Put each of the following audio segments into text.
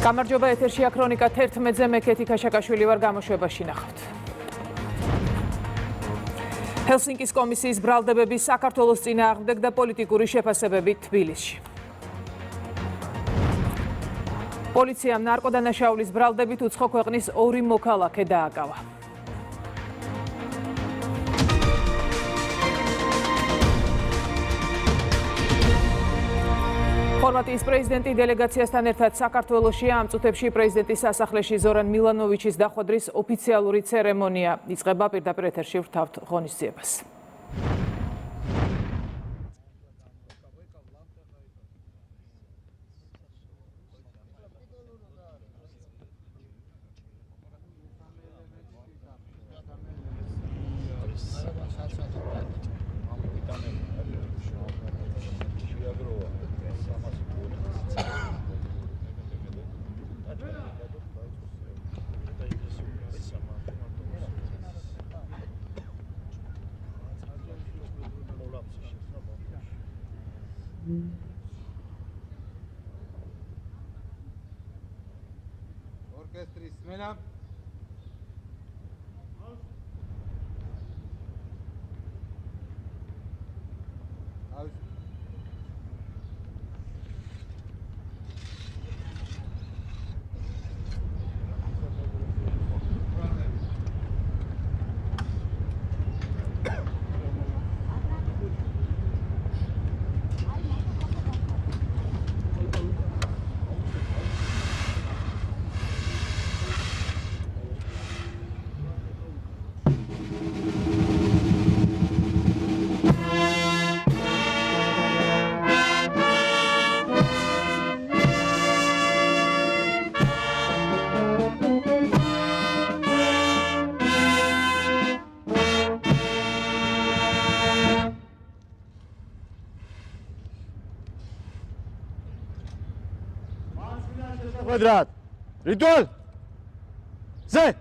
გამარჯობა, ეთერშია ქრონიკა 11-ზე, მე კეთი ქაშაკაშვილი ვარ, გამოშვებაში ნახავთ. ჰელსინკის კომისიის ბრალდებები საქართველოს წინააღმდეგ და პოლიტიკური შეფასებები თბილისში. პოლიციამ ნარკოდანაშაულის ბრალდებით უცხო ქვეყნის 2 მოქალაქე დააკავა. ხორვატიის პრეზიდენტი დელეგაციასთან ერთად საქართველოშია. ამ წუთებში პრეზიდენტის სასახლეში ზორან მილანოვიჩის დახვედრის ოფიციალური ცერემონია იწყება. პირდაპირ ეთერში ვრთავთ ღონისძიებას. Orkestris smena. Квадрат. Ритуал. Зе.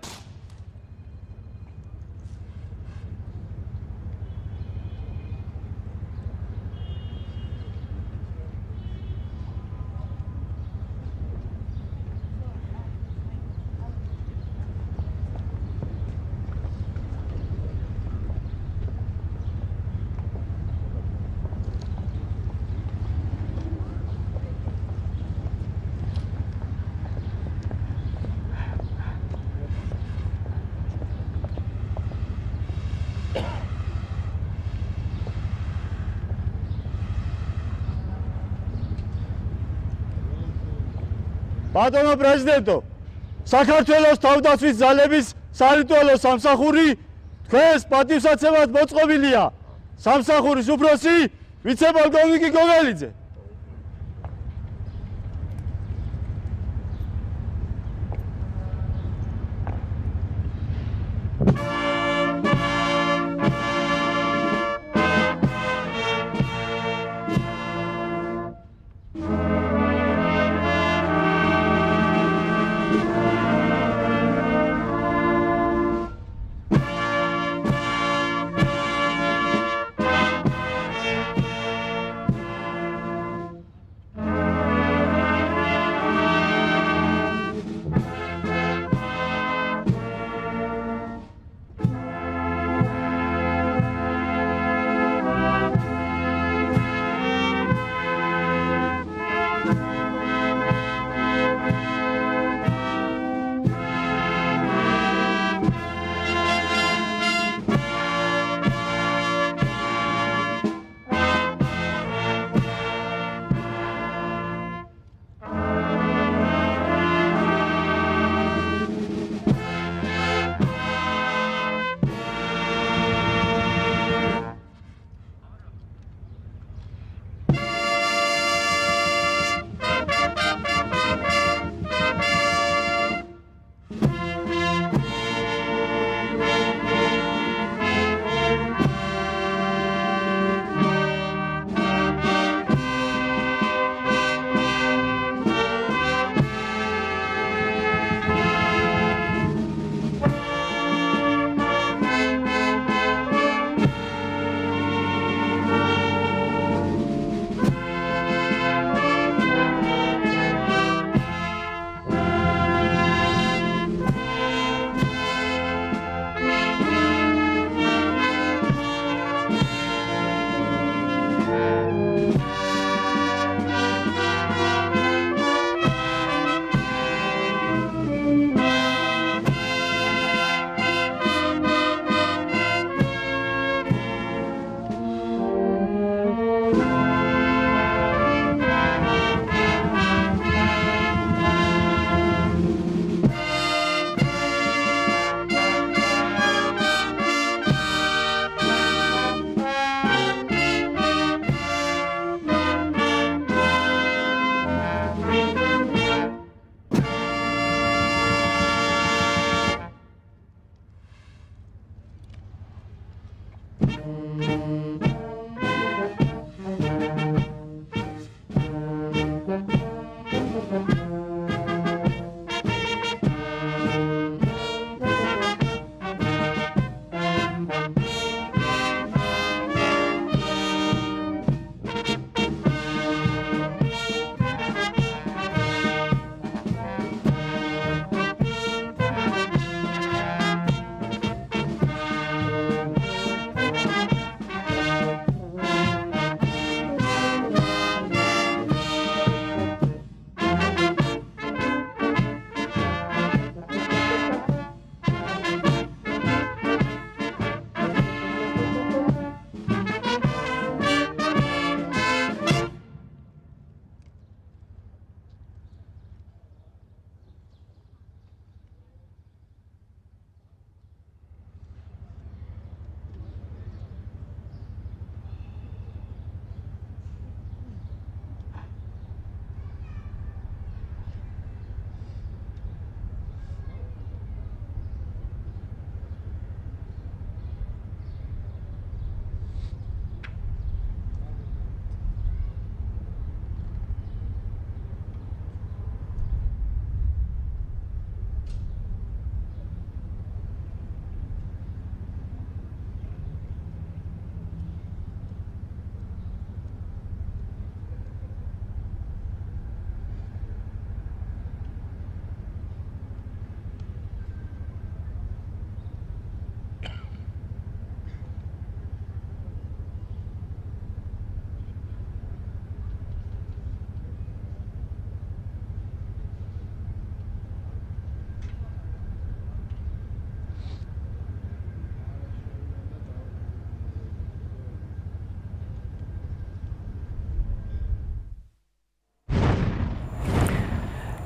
ბატონო პრეზიდენტო, საქართველოს თავდაცვის ძალების სარიტუალო სამსახური თქვენს პატივსაცემად მოწყობილია. სამსახურის უფროსი ვიცე-პოლკოვნიკი გოგელიძე.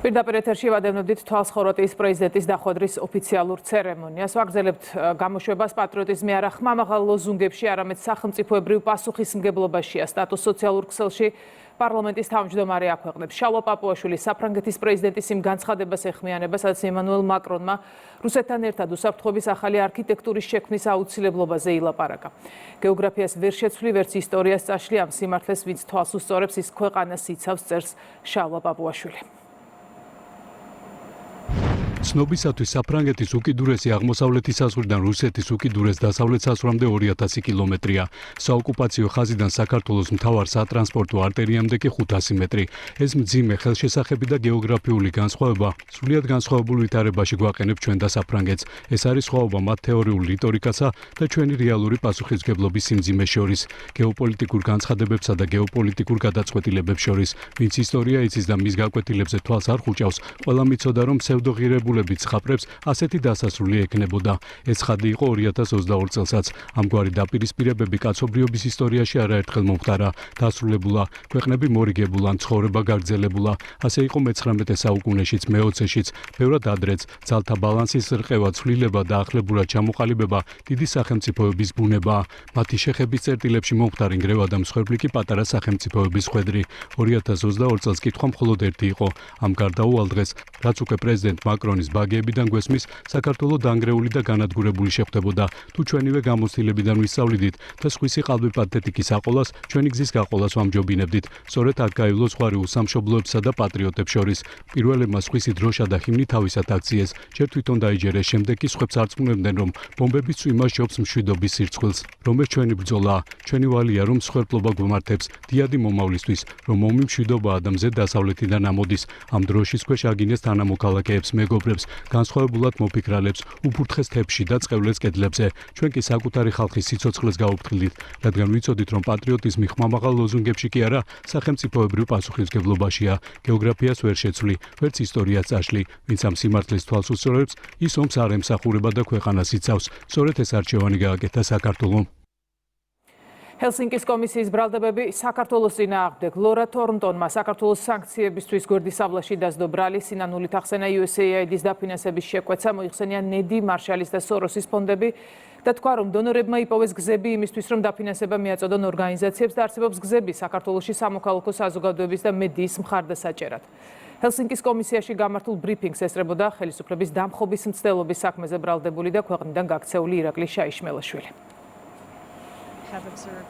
პირდაპირ ეთერში ვადევნებდით თვალს ხორვატიის პრეზიდენტის დახვედრის ოფიციალურ ცერემონიას. ვაგრძელებთ გამოშვებას პატრიოტიზმი არა ხმამაღალ ლოზუნგებში, არამედ სახელმწიფოებრივ პასუხისმგებლობაშია. სტატუს სოციალურ ქსელში პარლამენტის თავმჯდომარე აქვეყნებს. შალვა პაპუაშვილი საფრანგეთის პრეზიდენტის იმ განცხადებას ეხმიანება, სადაც ემანუელ მაკრონმა რუსეთთან ერთად უსაფრთხოების ახალი არქიტექტურის შექმნის აუცილებლობაზე ილაპარაკა. გეოგრაფიას ვერ შეცვლი, ვერც ისტორიას წაშლი ამ სიმართლეს, ვინც თვალს უსწორებს, ის ქვეყანას იცავს, წერს შალვა პაპუაშვილი. ცნობისათვის საფრანგეთის უკიდურესი აღმოსავლეთის საზღვრიდან რუსეთის უკიდურეს დასავლეთ საზღვრამდე 2000 კილომეტრია. საოკუპაციო ხაზიდან საქართველოს მთავარ სატრანსპორტო არტერიამდე კი 500 მეტრი. ეს მძიმე ხელშესახები და გეოგრაფიული განსხვავება სრულიად განსხვავებულ ვითარებაში გვაყენებ ჩვენ და საფრანგეთს. ეს არის სხვაობა მათ თეორიულ რიტორიკასა და ჩვენი რეალური პასუხისმგებლობის სიმძიმეს შორის, გეოპოლიტიკურ განცხადებებსა და გეოპოლიტიკურ გადაწყვეტილებებს შორის. ვინც ისტორია იცის და მის გაკვეთილებზე თვალს არ ხუჭავს, ყველა მიცოდა რომ ფსევდოღირებულებით ცხაპრებს ასეთი დასასრული ექნებოდა. ეს ხადი იყო 2022 წელსაც. ამგვარი დაპირისპირებები კაცობრიობის ისტორიაში არაერთხელ მომხდარა. დასრულებულა, ქვეყნები მორიგებულა, ცხოვრება გაგრძელებულა. ასე იყო მე-19 საუკუნეშიც, მე-20-შიც, ბევრად ადრეც. ძალთა ბალანსის რყევა, ცვლილება და ახლებურად ჩამოყალიბება დიდი სახელმწიფოების ბუნებაა. მათი შეხების წერტილებში მომხდარი ნგრევა და მსხვერპლი კი პატარა სახელმწიფოების ხვედრი. 2022 წელს კითხვა მხოლოდ ერთი იყო. ამ გარდაუვალ დღეს, რაც უკვე პრეზიდენტ მაკრონის ბაგეებიდან გვესმის, საქართველო დანგრეული და განადგურებული შეხვდებოდა. თუ ჩვენივე გამოცდილებიდან ვისწავლიდით და სხვისი ყალბი პათეტიკის აყოლას, ჩვენი გზის გაყოლას ვამჯობინებდით. სწორედ აქ გაივლო ზღვარი უსამშობლოებსა და პატრიოტებს შორის. პირველებმა სხვისი დროშა და ჰიმნი თავისად აქციეს. ჯერ თვითონ დაიჯერეს, შემდეგ კი სხვებს არწმუნებდნენ, რომ ბომბების წვიმა სჯობს მშვიდობის სირცხვილს. რომ ეს ჩვენი ბრძოლაა, ჩვენი ვალია, რომ მსხვერპლობა გვემართებს, დიადი მომავლისთვის, რომ ომი მშვიდობაა და მზე დასავლეთიდან ამოდის. ამ დროშის ქვეშ აგინეს თანამოქალაქეებს, მეგობრებს, განსხვავებულად მოფიქრალებს, უფურთხეს თებში და წყევლებს კედლებზე. ჩვენ კი საკუთარი ხალხის სიცოცხლეს გაუფრთხილდით, რადგან ვიცოდით, რომ პატრიოტიზმი ხმამაღალ ლოზუნგებში კი არა, სახელმწიფოებრივ პასუხისმგებლობაშია. გეოგრაფიას ვერ შეცვლი, ვერც ისტორიას წაშლი. ვინც ამ სიმართლის თვალს უსწორებს, ის ომს არ ემსახურება და ქვეყანას იცავს. სწორედ ეს არჩევანი გააკეთა საქართველომ. ჰელსინკის კომისიის ბრალდებები საქართველოს წინააღმდეგ. ლორა თორნტონმა საქართველოს სანქციებისთვის გვერდის ავლაში დასდო ბრალი, სინანულით ახსენა USAID-ის დაფინანსების შეკვეცა, მოიხსენია ნედი, მარშალის და სოროსის ფონდები და თქვა, რომ დონორებმა იპოვეს გზები იმისთვის, რომ დაფინანსება მიაწოდონ ორგანიზაციებს და არსებობს გზები საქართველოში სამოქალაქო საზოგადოების და მედიის მხარდასაჭერად. ჰელსინკის კომისიაში გამართულ ბრიფინგს ესწრებოდა ხელისუფლების დამხობის მცდელობის საქმეზე ბრალდებული და ქვეყნიდან გაქცეული ირაკლი შაიშმელაშვილი.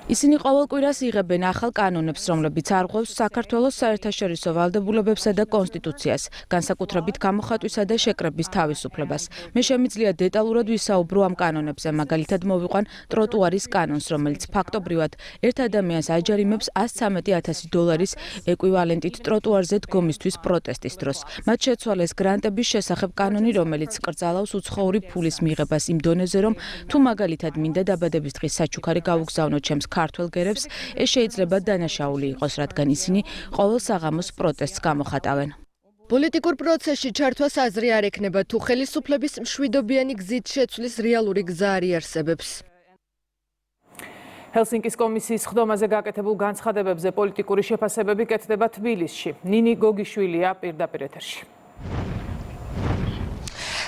ისინი ყოველ კვირას იღებენ ახალ კანონებს, რომლებიც არღვევს საქართველოს საერთაშორისო ვალდებულებებსა და კონსტიტუციას, განსაკუთრებით გამოხატვისა და შეკრების თავისუფლებას. მე შემიძლია დეტალურად ვისაუბრო ამ კანონებზე, მაგალითად მოვიყვან ტროტუარის კანონს, რომელიც ფაქტობრივად ერთ ადამიანს აჯარიმებს $113,000 ეკვივალენტით ტროტუარზე დგომისთვის პროტესტის დროს. მათ შეცვალეს გრანტების შესახებ კანონი, რომელიც კრძალავს უცხოური ფულის მიღებას იმ დონეზე, რომ თუ მაგალითად მინდა დაბადების დღის საჩუქარი გავუგზავნო ჩემს ქართველ გერებს, ეს შეიძლება დანაშაული იყოს, რადგან ისინი ყოველ საღამოს პროტესტს გამოხატავენ. პოლიტიკურ პროცესში ჩართვას აზრი არ ექნება, თუ ხელისუფლების მშვიდობიანი გზით შეცვლის რეალური გზა არ იარსებებს. ჰელსინკის კომისიის ხდომაზე გაკეთებულ განცხადებებზე პოლიტიკური შეფასებები კეთდება თბილისში. ნინი გოგიშვილია პირდაპირ ეთერში.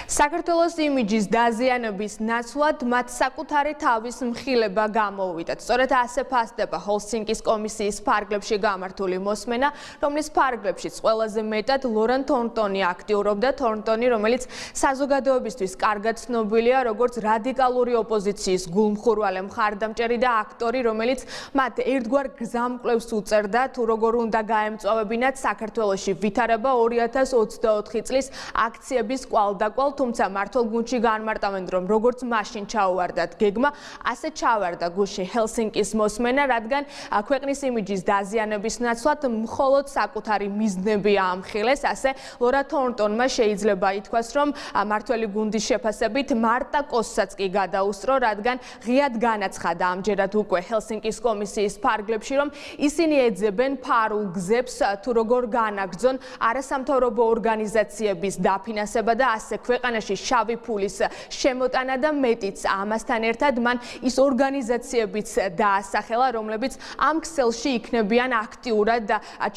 საქართველოს იმიჯის დაზიანების ნაცვლად მათ საკუთარი თავის მხილება გამოუვიდათ. სწორედ ასე ფასდება ჰელსინკის კომისიის ფარგლებში გამართული მოსმენა, რომლის ფარგლებშიც ყველაზე მეტად ლორან თორნტონი აქტიურობდა. თორნტონი, რომელიც საზოგადოებისთვის კარგად ცნობილია როგორც რადიკალური ოპოზიციის გულმხურვალე მხარდამჭერი და აქტორი, რომელიც მათ ერთგვარ გზამკვლევს უწერდა, თუ როგორ უნდა გაემწვავებინათ საქართველოში ვითარება 2024 წლის აქციების კვალდაკვალ, თუმცა მართლ გუნდში განმარტავენ, რომ როგორც მაშინ ჩაუვარდათ გეგმა, ასე ჩავარდა გუშინ ჰელსინკის მოსმენა, რადგან ქვეყნის იმიჯის დაზიანების ნაცვლად მხოლოდ საკუთარი მიზნები აამხილეს. ასე ლორა თორნტონმა შეიძლება ითქვას, რომ მართველი გუნდის შეფასებით მარტა კოსსაც კი გადაუსწრო, რადგან ღიად განაცხადა ამჯერად უკვე ჰელსინკის კომისიის ფარგლებში, რომ ისინი ეძებენ ფარულ გზებს, თუ როგორ განაგრძონ არასამთავრობო ორგანიზაციების დაფინანსება და ასე ქვეყანა ქვეყანაში შავი ფულის შემოტანა და მეტიც ამასთან ერთად მან ის ორგანიზაციებიც დაასახელა, რომლებიც ამ ქსელში იქნებიან აქტიურად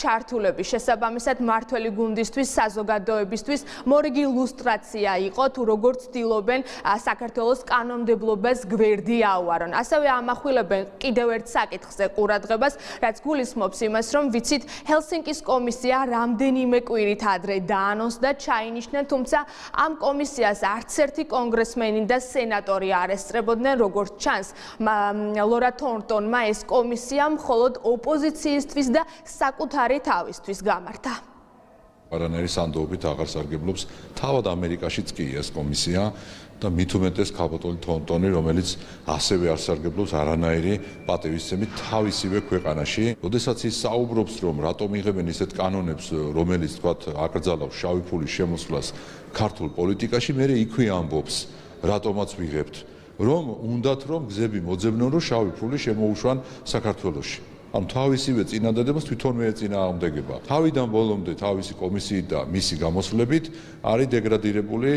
ჩართულები. შესაბამისად, მმართველი გუნდისთვის, საზოგადოებისთვის მორიგი ილუსტრაცია იყო თუ როგორ ცდილობენ საქართველოს კანონმდებლობას გვერდი აუარონ. ასევე ამახვილებენ კიდევ ერთ საკითხზე ყურადღებას, რაც გულისხმობს იმას, რომ ვიცით, ჰელსინკის კომისია რამდენიმე კვირით ადრე დაანონსდა ჩაინიშნა, თუმცა ამ კომისიას არც ერთი კონგრესმენი და სენატორი არ ესწრებოდნენ, როგორც ჩანს, ლორა თორნტონმა ეს კომისია მხოლოდ ოპოზიციისთვის და საკუთარი თავისთვის გამართა. არანაირი სანდოობით აღარ სარგებლობს თავად ამერიკაშიც კი ეს კომისია და მით უმეტეს ქალბატონი თორნტონი, რომელიც ასევე არ სარგებლობს არანაირი პატივისცემით თავისივე ქვეყანაში. როდესაც ის საუბრობს, რომ რატომ იღებენ ისეთ კანონებს, რომელიც თქვათ აკრძალავს შავი ფულის შემოსვლას ქართულ პოლიტიკაში, მე იქვე ამბობს, რატომაც ვიღებთ, რომ უნდათ რომ გზები მოძებნონ, რომ შავი ფული შემოუშვან საქართველოში. ამ თავისივე წინადადებას თვითონვე ეწინააღმდეგება. თავიდან ბოლომდე თავისი კომისიით და მისი გამოსვლებით არის დეგრადირებული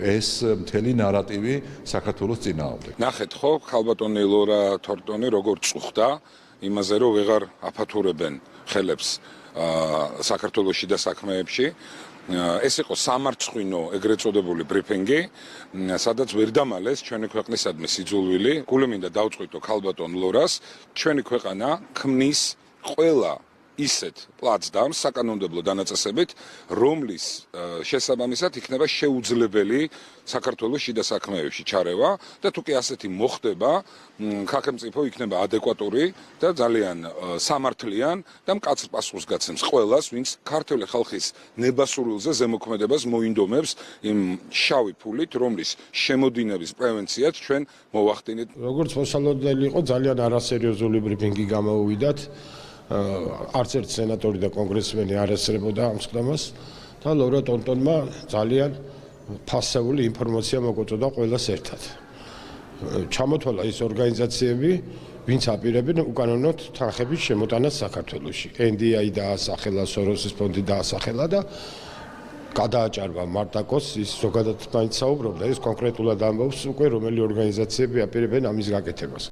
ეს მთელი ნარატივი საქართველოს წინააღმდეგ. ნახეთ ხო, ქალბატონი ლორა თორნტონი როგორ წუხდა იმაზე, რომ ვეღარ აფათურებენ ხელებს საქართველოში და საქმეებში. ეს იყო სამარცხვინო ეგრეთ წოდებული ბრიფინგი, სადაც ვერ დამალეს ჩვენი ქვეყნისადმი სიძულვილი. გული მინდა დავწყვიტო ქალბატონ ლორას, ჩვენი ქვეყანა ქმნის ყველა ისეთ პლაცდარმს საკანონმდებლო დანაწესებით, რომლის შესაბამისად იქნება შეუძლებელი საქართველოს შიდა საქმეებში ჩარევა და თუ კი ასეთი მოხდება, სახელმწიფო იქნება ადეკვატური და ძალიან სამართლიან და მკაცრ პასუხს გაცემს ყველას, ვინც ქართული ხალხის ნებასურულზე ზემოქმედებას მოინდომებს იმ შავი ფულით, რომლის შემოდინების პრევენციაც ჩვენ მოვახდინეთ. როგორც მოსალოდნელი იყო, ძალიან არასერიოზული ბრიფინგი გამოუვიდათ. არც ერთ სენატორი და კონგრესმენი არ ესწრებოდა ამ სხდომას და ლორა თორნტონმა ძალიან ფასეული ინფორმაცია მოგაწოდა ყველას ერთად. ჩამოთვალა ის ორგანიზაციები, ვინც აპირებენ უკანონოდ თანხების შემოტანას საქართველოში. NDI დაასახელა, სოროსის ფონდი დაასახელა და გადააჭარბა მარტაკოს ის ზოგადად მაინც საუბრობდა, ეს კონკრეტულად ამბობს უკვე რომელი ორგანიზაციები აპირებენ ამის გაკეთებას.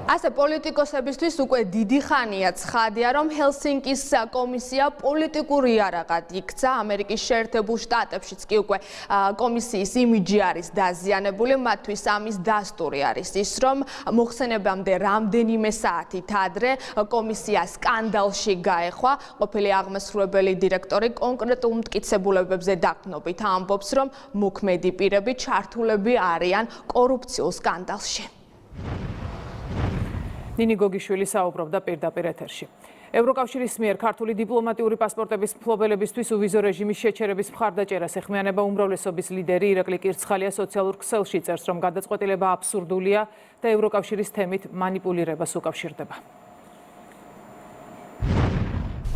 ასე პოლიტიკოსებისთვის უკვე დიდი ხანია ცხადია, რომ ჰელსინკის კომისია პოლიტიკურ იარაღად იქცა. ამერიკის შეერთებულ შტატებშიც კი უკვე კომისიის იმიჯი არის დაზიანებული, მათთვის ამის დასტური არის ის, რომ მოხსენებამდე რამდენიმე საათით ადრე კომისია სკანდალში გაეხვა. ყოფილი აღმასრულებელი დირექტორი კონკრეტულ მტკიცებულებებზე დაყრდნობით ამბობს, რომ მოქმედი პირები ჩართულები არიან კორუფციულ სკანდალში. ნინი გოგიშვილი საუბრობდა პირდაპირ ეთერში. ევროკავშირის მიერ ქართული დიპლომატიური პასპორტების მფლობელებისთვის უვიზო რეჟიმის შეჩერების მხარდაჭერას ეხმიანება უმრავლესობის ლიდერი ირაკლი კირცხალია სოციალურ ქსელში წერს, რომ გადაწყვეტილება აბსურდულია და ევროკავშირის თემით მანიპულირებას უკავშირდება.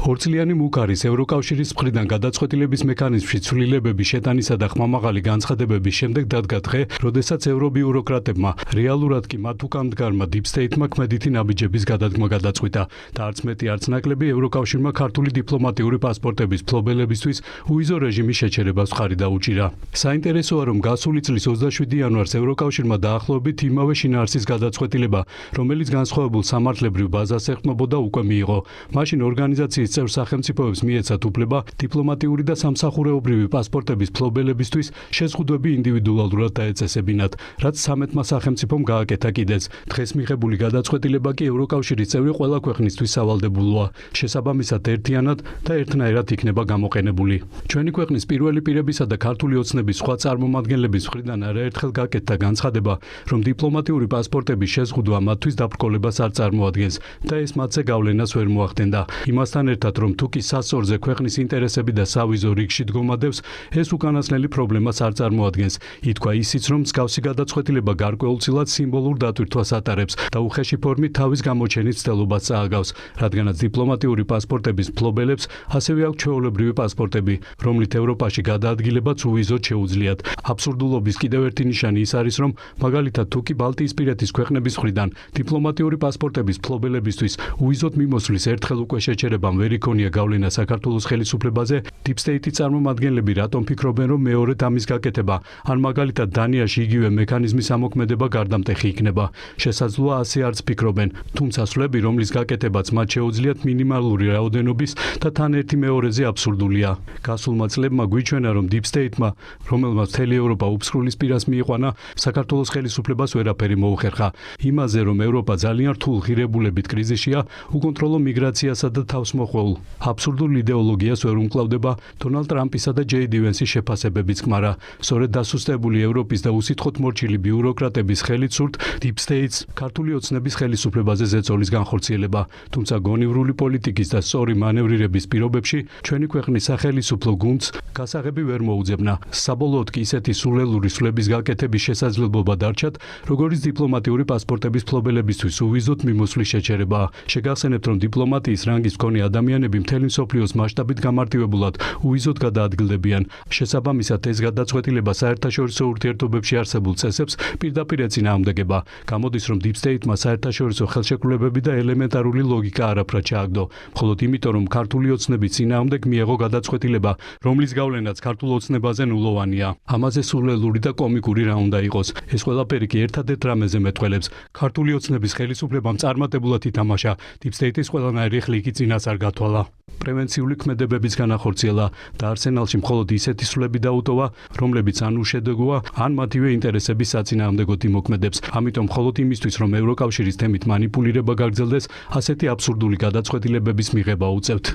ორწლიანი მუქარის ევროკავშირის მხრიდან გადაწყვეტილების მექანიზმში ცვლილებების შეტანისა და ხმამაღალი განცხადებების შემდეგ დადგა დღე, როდესაც ევრობიუროკრატებმა, რეალურად კი მათ უკანდგარმა დიპ სტეიტმა ქმედითი ნაბიჯების გადადგმა გადაწყვიტა და არც მეტი არც ნაკლები ევროკავშირმა ქართული დიპლომატიური პასპორტების მფლობელებისთვის უვიზო რეჟიმის შეჩერებას მხარი დაუჭირა. საინტერესოა, რომ გასული წლის 27 იანვარს ევროკავშირმა დაახლოებით იმავე შინაარსის გადაწყვეტილება, რომელიც განსხვავებულ სამართლებრივ ბაზას ეხმობოდა, უკვე მიიღო. მაშინ ორგანიზაციის წევრ სახელმწიფოებს მიეცათ უფლება დიპლომატიური და სამსახურეობრივი პასპორტების მფლობელებისთვის შეზღუდვები ინდივიდუალურად დაეწესებინათ, რაც 13-მა სახელმწიფომ გააკეთა კიდეც. დღეს მიღებული გადაწყვეტილება კი ევროკავშირის წევრი ყველა ქვეყნისთვის სავალდებულოა. შესაბამისად ერთიანად და ერთნაირად იქნება გამოყენებული. ჩვენი ქვეყნის პირველი პირებისა და ქართული ოცნების სხვა წარმომადგენლების მხრიდან არაერთხელ გაკეთდა განცხადება, რომ დიპლომატიური პასპორტების შეზღუდვა მათთვის დაბრკოლებას არ წარმოადგენს და ეს მათზე გავლენას ვერ მოახდენდა. იმასთან ერთად, რომ თუ კი სასწორზე ქვეყნის ინტერესები და სავიზო რიგში დგომადებს, ეს უკანასკნელი პრობლემას არ წარმოადგენს. ითქვა ისიც, რომ მსგავსი გადაწყვეტილება გარკვეულწილად სიმბოლურ დატვირთვას ატარებს და უხეში ფორმით თავის გამოჩენის ცდელობას წააგავს, რადგანაც დიპლომატიური პასპორტების მფლობელებს ასევე აქვს ჩვეულებრივი პასპორტები, რომლით ევროპაში გადაადგილებაც უვიზოდ შეუძლიათ. აბსურდულობის კიდევ ერთი ნიშანი ის არის, რომ მაგალითად თუ კი ბალტიისპირეთის ქვეყნების მხრიდან დიპლომატიური პასპორტების მფლობელებისთვის უვიზოდ მიმოსვლის ერთხელ უკვე შეჩერებამ ვერ ვერ იქონია გავლენა საქართველოს ხელისუფლებაზე, Deep State-ის წარმომადგენლები რატომ ფიქრობენ, რომ მეორედ ამის გაკეთება, ან მაგალითად დანიაში იგივე მექანიზმის ამოქმედება გარდამტეხი იქნება. შესაძლოა ასე არც ფიქრობენ, თუმცა სვლები, რომლის გაკეთებაც მათ შეუძლიათ მინიმალური რაოდენობის და თან ერთი მეორეზე აბსურდულია. გასულმა წლებმა გვიჩვენა, რომ Deep State-მა, რომელმაც მთელი ევროპა უფსრულის პირას მიიყვანა, საქართველოს ხელისუფლებას ვერაფერი მოუხერხა. იმაზე, რომ ევროპა ძალიან რთულ ღირებულებით კრიზისშია, უკონტროლო მიგრაციასა და თავსმოხვეულ აბსურდულ იდეოლოგიას ვერ უმკლავდება დონალდ ტრამპისა და ჯეი ივენსის შეფასებებიც კმარა. სწორედ დასუსტებული ევროპის და უსიტყვოდ მორჩილი ბიუროკრატების ხელით სურთ Deep State-ს ქართული ოცნების ხელისუფლებაზე ზეწოლის განხორციელება. თუმცა გონივრული პოლიტიკის და სწორი მანევრირების პირობებში ჩვენი ქვეყნის სახელისუფლო გუნდს გასაღები ვერ მოუძებნა. საბოლოოდ კი ისეთი სულელური სვლების გაკეთების შესაძლებლობა დარჩათ, როგორც დიპლომატიური პასპორტების ფლობელებისთვის უვიზოდ მიმოსვლის შეჩერებაა. შეგახსენებთ, რომ დიპლომატიის რანგის მქონე ადამიანები მთელი მსოფლიოს მასშტაბით გამარტივებულად უვიზოდ გადაადგილდებიან. შესაბამისად, ეს გადაწყვეტილება საერთაშორისო ურთიერთობებში არსებულ წესებს პირდაპირ ეწინააღმდეგება. გამოდის, რომ Deep State-მა საერთაშორისო ხელშეკრულებები და ელემენტარული ლოგიკა არაფრად ჩააგდო. მხოლოდ იმიტომ, რომ ქართული ოცნების წინააღმდეგ მიიღო გადაწყვეტილება, რომლის გავლენაც ქართულ ოცნებაზე ნულოვანია. ამაზე სულელური და კომიკური რა უნდა იყოს. ეს ყველაფერი კი ერთადერთ რამეზე მეტყველებს. ქართული ოცნების ხელისუფლებამ წარმატებულად ითამაშა Deep State-ის ყველანაირი ხლიკი წინას არ გათვალა. პრევენციული ქმედებებიც განახორციელა და არსენალში მხოლოდ ისეთი სვლები დაუტოვა, რომლებიც ან უშედეგოა, ან მათივე ინტერესების საწინააღმდეგოდ იმოქმედებს. ამიტომ მხოლოდ იმისთვის, რომ ევროკავშირის თემით მანიპულირება გაგრძელდეს, ასეთი აბსურდული გადაწყვეტილებების მიღება უწევთ.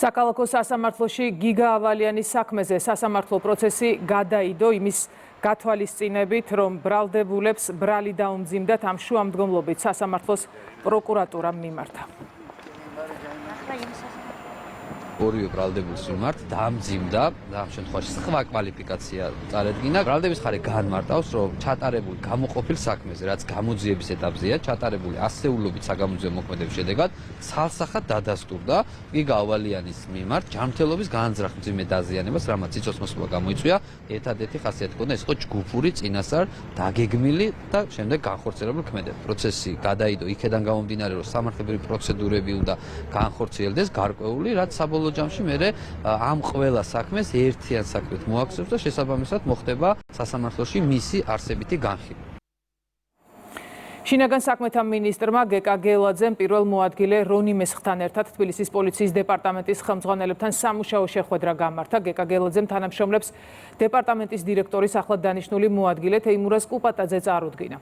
საკალათო სასამართლოში გიგა ავალიანის საქმეზე სასამართლო პროცესი გადაიდო იმის გათვალისწინებით, რომ ბრალდებულებს ბრალი დაუმძიმდათ, ამ შუამდგომლობით სასამართლოს პროკურატურამ მიმართა. ორივე ბრალდებულს მიმართ დაამძიმდა და ამ შემთხვევაში სხვა კვალიფიკაცია წარედგინა. ბრალდების ხარე განმარტავს, რომ ჩატარებული გამოყოფილ საქმეზე, რაც გამოძიების ეტაპზეა, ჩატარებული ასეულობით საგამოძიებო მოქმედების შედეგად ცალსახად დადასტურდა გიგა ავალიანის მიმართ ჯანმრთელობის განზრახ მძიმე დაზიანებას, რამაც სიცოცხლესობა გამოიწვია. ერთადერთი ხასიათი ჰქონდა, ეს იყო ჯგუფური წინასწარ დაგეგმილი და შემდეგ განხორციელებული ქმედება. პროცესი გადაიდო იქედან გამომდინარე, რომ სამართლებრივი პროცედურები უნდა განხორციელდეს გარკვეული, რაც საბოლოო ჯამში მე ამ ყველა საქმეს ერთიან საქმედ მოაქცევს და შესაბამისად მოხდება სასამართლოში მისი არსებითი განხილვა. შინაგან საქმეთა მინისტრმა გეკა გელაძემ პირველ მოადგილე რონი მესხთან ერთად თბილისის პოლიციის დეპარტამენტის ხელმძღვანელებთან სამუშაო შეხვედრა გამართა. გეკა გელაძემ თანამშრომლებს დეპარტამენტის დირექტორის ახლად დანიშნული მოადგილე თეიმურაზ კუპატაძე წარუდგინა.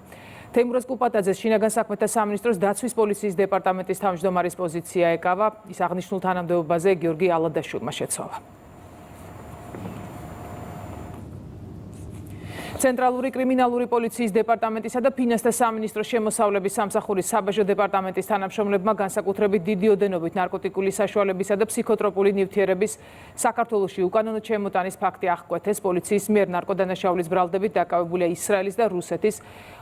თეიმურაზ კუპატაძეს შინაგან საქმეთა სამინისტროს დაცვის პოლიციის დეპარტამენტის თავმჯდომარის პოზიცია ეკავა. ის აღნიშნულ თანამდებობაზე გიორგი ალადაშვილმა შეცვალა. ცენტრალური კრიმინალური პოლიციის დეპარტამენტისა და ფინანსთა სამინისტროს შემოსავლების სამსახურის საბაჟო დეპარტამენტის თანამშრომლებმა განსაკუთრებით დიდი ოდენობით ნარკოტიკული საშუალებისა და ფსიქოტროპული ნივთიერების საქართველოში უკანონო შემოტანის ფაქტი აღკვეთეს. პოლიციის მიერ ნარკოდანაშაულის ბრალდებით დაკავებულია ისრაელის და რუსეთის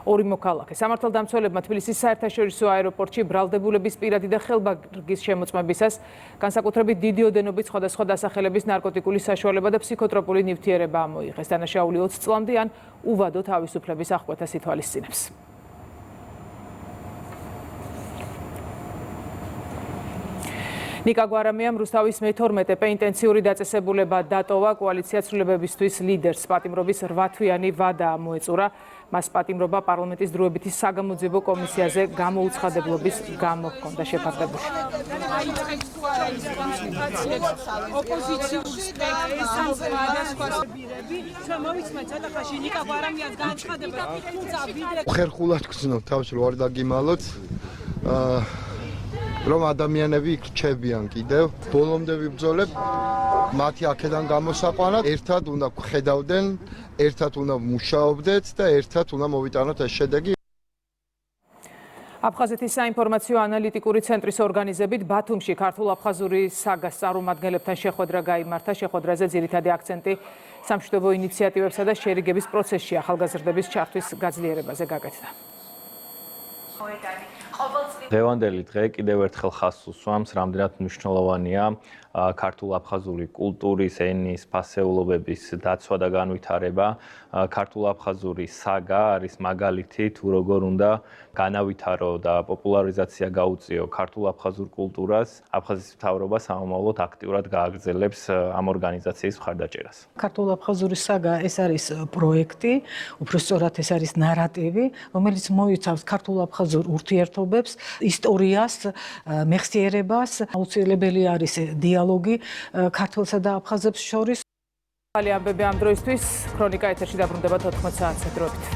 ორი მოქალაქე. სამართალდამცველებმა თბილისის საერთაშორისო აეროპორტში ბრალდებულების პირადი და ხელბაგრის შემოწმებისას განსაკუთრებით დიდი ოდენობით სხვადასხვა დასახელების ნარკოტიკული საშუალება და ფსიქოტროპული ნივთიერება ამოიღეს. დანაშაული 20 წლამდე ან უვადო თავისუფლების აღკვეთას ითვალისწინებს. ნიკა გვარამიამ რუსთავის მე-12 პენიტენციური დაწესებულება დატოვა. კოალიცია ცვლილებებისთვის ლიდერს პატიმრობის 8 თვიანი ვადა მოეწურა. მას პატიმრობა პარლამენტის დროებითი საგამოძიებო კომისიაზე გამოუცხადებლობის გამო ჰქონდა შეფარდებული. ხერხულად გრძნობ თავს რომ არ დაგიმალოთ. რომ ადამიანები რჩებიან კიდევ. ბოლომდე ვიბრძოლებ მათი აქედან გამოსაყვანად. ერთად უნდა ხედავდნენ, ერთად უნდა მუშაობდეთ და ერთად უნდა მოვიტანოთ ეს შედეგი. აფხაზეთის საინფორმაციო ანალიტიკური ცენტრის ორგანიზებით ბათუმში ქართულ-აფხაზური საგას წარმომადგენლებთან შეხვედრა გაიმართა. შეხვედრაზე ძირითადი აქცენტი სამშვიდობო ინიციატივებსა და შერიგების პროცესში ახალგაზრდების ჩართვის გაძლიერებაზე გაკეთდა. დღევანდელი დღე კიდევ ერთხელ ხაზს უსვამს, რამდენად მნიშვნელოვანია ქართულ-აფხაზური კულტურის, ენის, ფასეულობების დაცვა და განვითარება. ქართულ-აფხაზური საგა არის მაგალითი თუ როგორ უნდა განავითარო და პოპულარიზაცია გაუწიო ქართულ-აფხაზურ კულტურას. აფხაზეთის მთავრობა სამომავლოდ აქტიურად გააგრძელებს ამ ორგანიზაციის მხარდაჭერას. ქართულ-აფხაზური საგა ეს არის პროექტი, უფრო სწორად ეს არის ნარატივი, რომელიც მოიცავს ქართულ-აფხაზურ ურთიერთობებს, ისტორიას, მეხსიერებას. აუცილებელი არის დიალოგი ქართველსა და აფხაზებს შორის. ახალი ამბები ამ დროისთვის ქრონიკა ეთერში დაბრუნდება 14 საათზე დროებით.